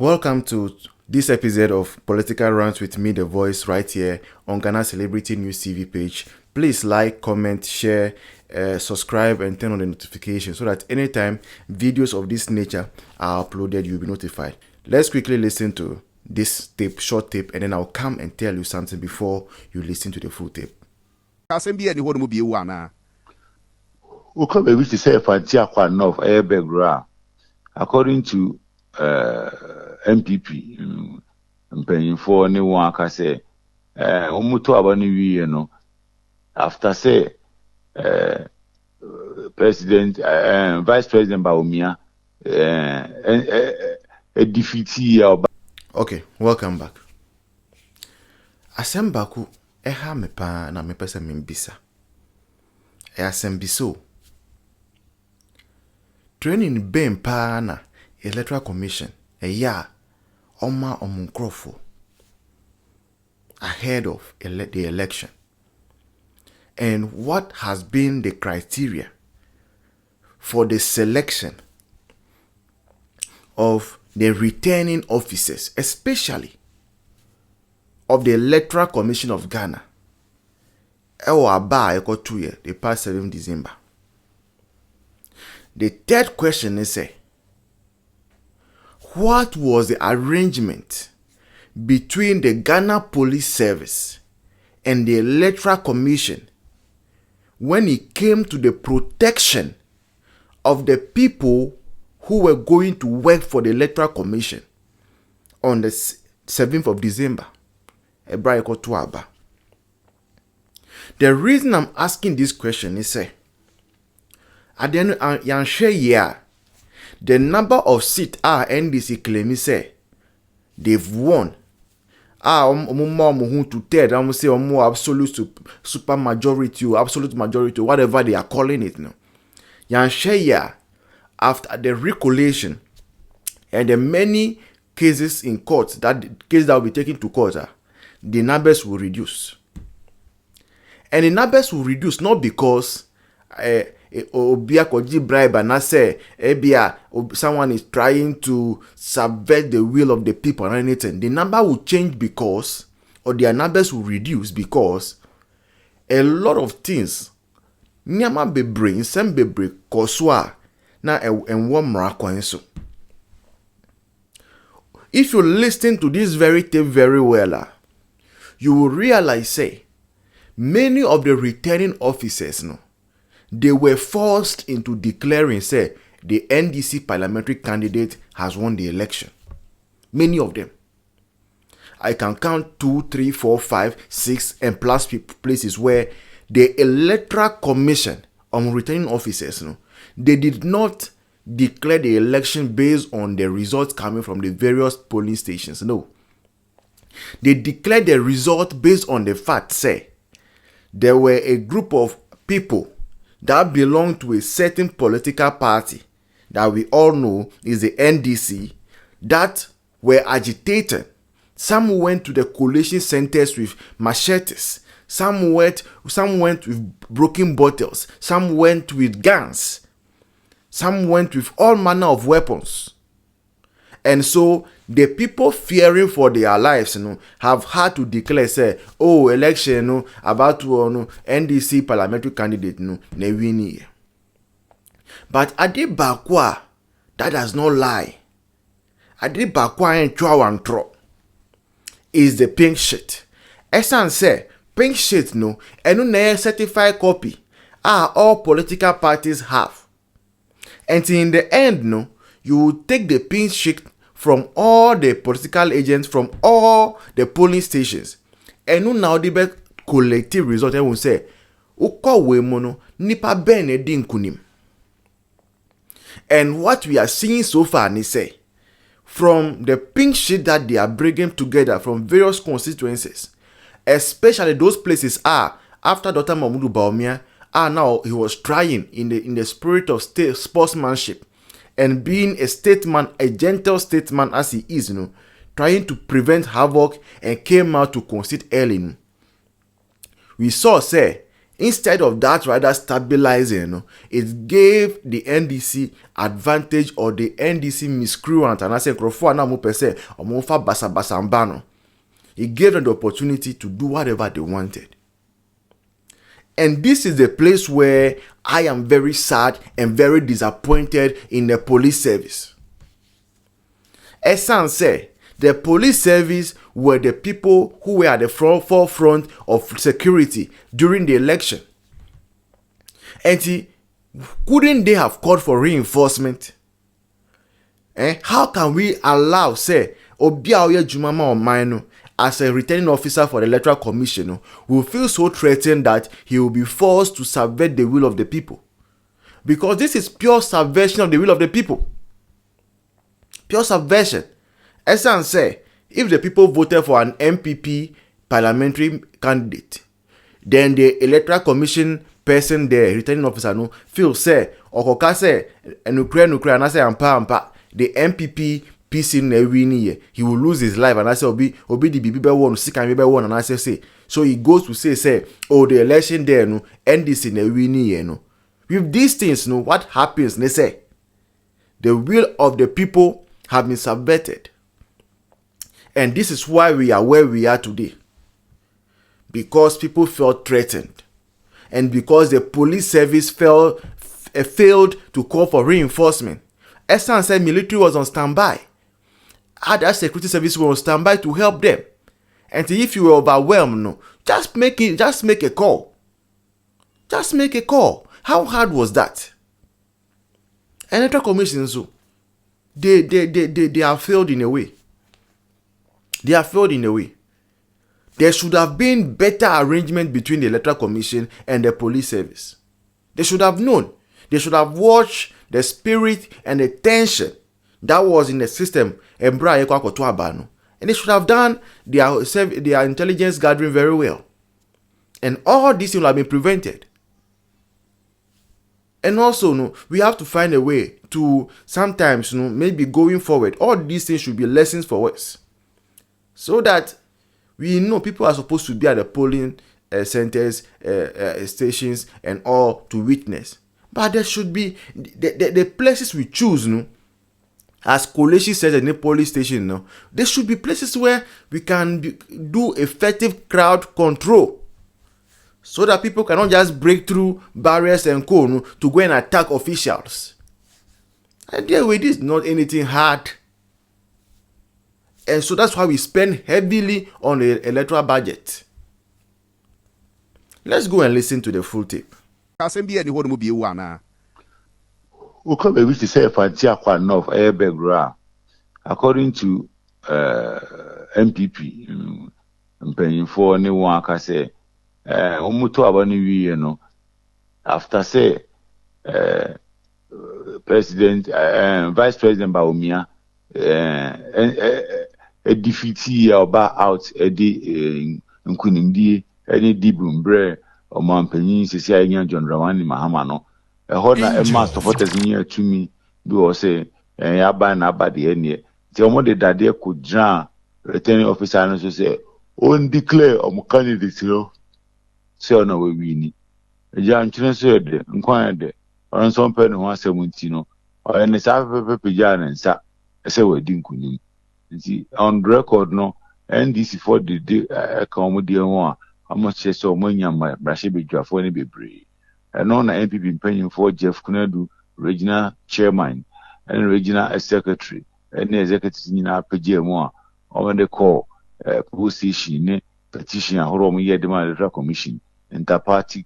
Welcome to this episode of Political Rants with me, The Voice, right here on Ghana Celebrity News TV page. Please like, comment, share, subscribe, and turn on the notification so that anytime videos of this nature are uploaded, you'll be notified. Let's quickly listen to this tape, short tape, and then I'll come and tell you something before you listen to the full tape. Which is Fanteakwa North Airbag. According to MPP, paying for anyone can say, Umutu Abani, no, after say, President, Vice President Baumia, a defeatee. Okay, welcome back. Asem baku, eha mepa na mepesa mimbisa. Asem biso. Training ben pa na Electoral Commission Oma Omunkrofo ahead of the election, and what has been the criteria for the selection of the returning officers, especially of the Electoral Commission of Ghana. The past 7 December. The third question is what was the arrangement between the Ghana Police Service and the Electoral Commission when it came to the protection of the people who were going to work for the Electoral Commission on the 7th of December? The reason I'm asking this question is at the end of the number of seats NDC claim they've won. To tell say more absolute super majority or absolute majority, whatever they are calling it now. After the recollation and the many cases in court, that will be taken to court, the numbers will reduce. And the numbers will reduce not because Obia koji bribe and say someone is trying to subvert the will of the people or anything. The number will change because, or their numbers will reduce because a lot of things nyama bebre nsem bebre koswa na enwo mrakwan so. If you listen to this very tape very well, you will realize many of the returning officers they were forced into declaring the NDC parliamentary candidate has won the election. Many of them. I can count 2, 3, 4, 5, 6 and plus places where the Electoral Commission on returning officers, they did not declare the election based on the results coming from the various polling stations. No. They declared the result based on the fact, there were a group of people that belong to a certain political party that we all know is the NDC that were agitated. Some went to the collation centers with machetes. Some went with broken bottles. Some went with guns. Some went with all manner of weapons. And so the people fearing for their lives, have had to declare, election, about to NDC parliamentary candidate, ne win. But Ade Bakwa, that does not lie. Ade Bakwa and Chawantro is the pink sheet. Esan say pink sheet and no certified copy all political parties have. And in the end, you will take the pink sheet from all the political agents, from all the polling stations. And now the collective result will say, nipa bene din kunim. And what we are seeing so far, from the pink sheet that they are bringing together from various constituencies, especially those places after Dr. Mahmoud Baumia, now he was trying in the spirit of sportsmanship and being a statesman, a gentle statesman as he is, trying to prevent havoc and came out to concede early. We saw, Instead of that rather stabilizing, it gave the NDC advantage, or the NDC miscreant, and I say Crawford na mo pese or mo fa basa basambano. It gave them the opportunity to do whatever they wanted. And this is the place where I am very sad and very disappointed in the police service. Esan say the police service were the people who were at the forefront of security during the election. And couldn't they have called for reinforcement? How can we allow, say, Obiaoye Jumama Omaino, as a returning officer for the Electoral Commission, will feel so threatened that he will be forced to subvert the will of the people? Because this is pure subversion of the will of the people. Pure subversion. Esan say, if the people voted for an MPP parliamentary candidate, then the Electoral Commission person there, returning officer, no, feel say, Okoka say, nukre, and I say, ampa, the MPP PC na win, he will lose his life, and I say, obi the BB one, sick and BB one, and I say, so he goes to say, oh, the election there, no, NDC na win, no. With these things, no, what happens? They say, the will of the people have been subverted. And this is why we are where we are today. Because people felt threatened. And because the police service failed to call for reinforcement. Esan said military was on standby. Other security services were on standby to help them. And if you were overwhelmed, no, just make a call. Just make a call. How hard was that? Electoral Commission, so they are failed in a way. They are failed in a way. There should have been better arrangement between the Electoral Commission and the police service. They should have known. They should have watched the spirit and the tension that was in the system. And they should have done their intelligence gathering very well. And all this will have been prevented. And also, no, we have to find a way to sometimes, maybe going forward, all these things should be lessons for us. So that we know people are supposed to be at the polling centers, stations, and all to witness. But there should be the places we choose, as Koleshi says in the police station, there should be places where we can do effective crowd control. So that people cannot just break through barriers and to go and attack officials. And there it is not anything hard. And so that's why we spend heavily on the electoral budget. Let's go and listen to the full tape. We to say Fanteakwa North Airbagra, according to MPP, paying for anyone can say, Umuto Abani, after say, President, Vice President Baumia, a defeatee or bar out a day in Kunindi, any dibumbre or Mampenny, Cecilia John Ramani Mahamano, a hodna a master of what is near to me, do or say, and Yaban Abadi any. The only that they could drown, returning officer and say, on declare or candidates, say no we need. A young children said, inquired, or on some pen 117, or any South Pijan and Sa, I say we didn't couldn't. On record, no, NDC for the day, comedy one, how much so many my Brashibi for any be brave. And on MPP paying for Jeff Kunadu, regional chairman, and regional secretary, and executive in our PGM1, on the call, position, petition, Horomo Yedema Commission, inter-party,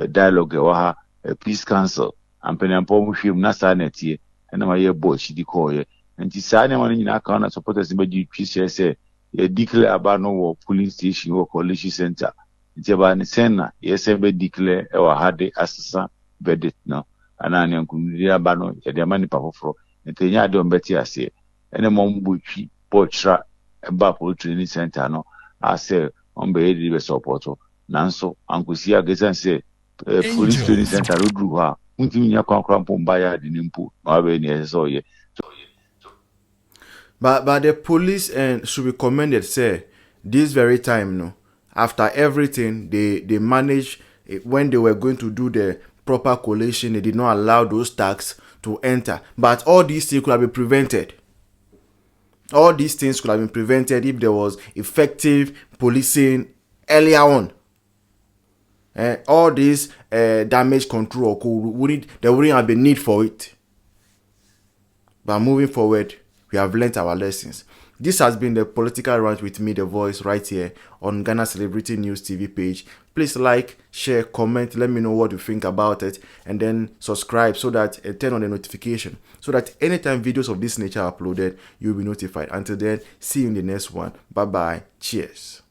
dialogue, a peace council, and Penampo film Nasaneti, and my year boy, she declare. And the sign one in account supporters in the PCS, a declare about no polling station or college center. It's about the Senna, yes, ever declare or had the assassin verdict now. And I am community about the money power for, and the Yadon Betty, I say, and a mom buchi, portra, a bapple training center, no, I say, on behavior support, Nanso, Uncle Sia gets and say, police training center, Rudruha, Muntinia Concrampum by the Nimpu, Mabeni, so ye. But the police should be commended, say, this very time, after everything, they manage when they were going to do the proper collation, they did not allow those tax to enter. But all these things could have been prevented. All these things could have been prevented if there was effective policing earlier on. All this damage control there wouldn't have been need for it. But moving forward, we have learnt our lessons. This has been the Political Rant with me, The Voice, right here on Ghana Celebrity News TV page. Please like, share, comment, let me know what you think about it, and then subscribe so that turn on the notification so that anytime videos of this nature are uploaded, you'll be notified. Until then, see you in the next one. Bye bye. Cheers.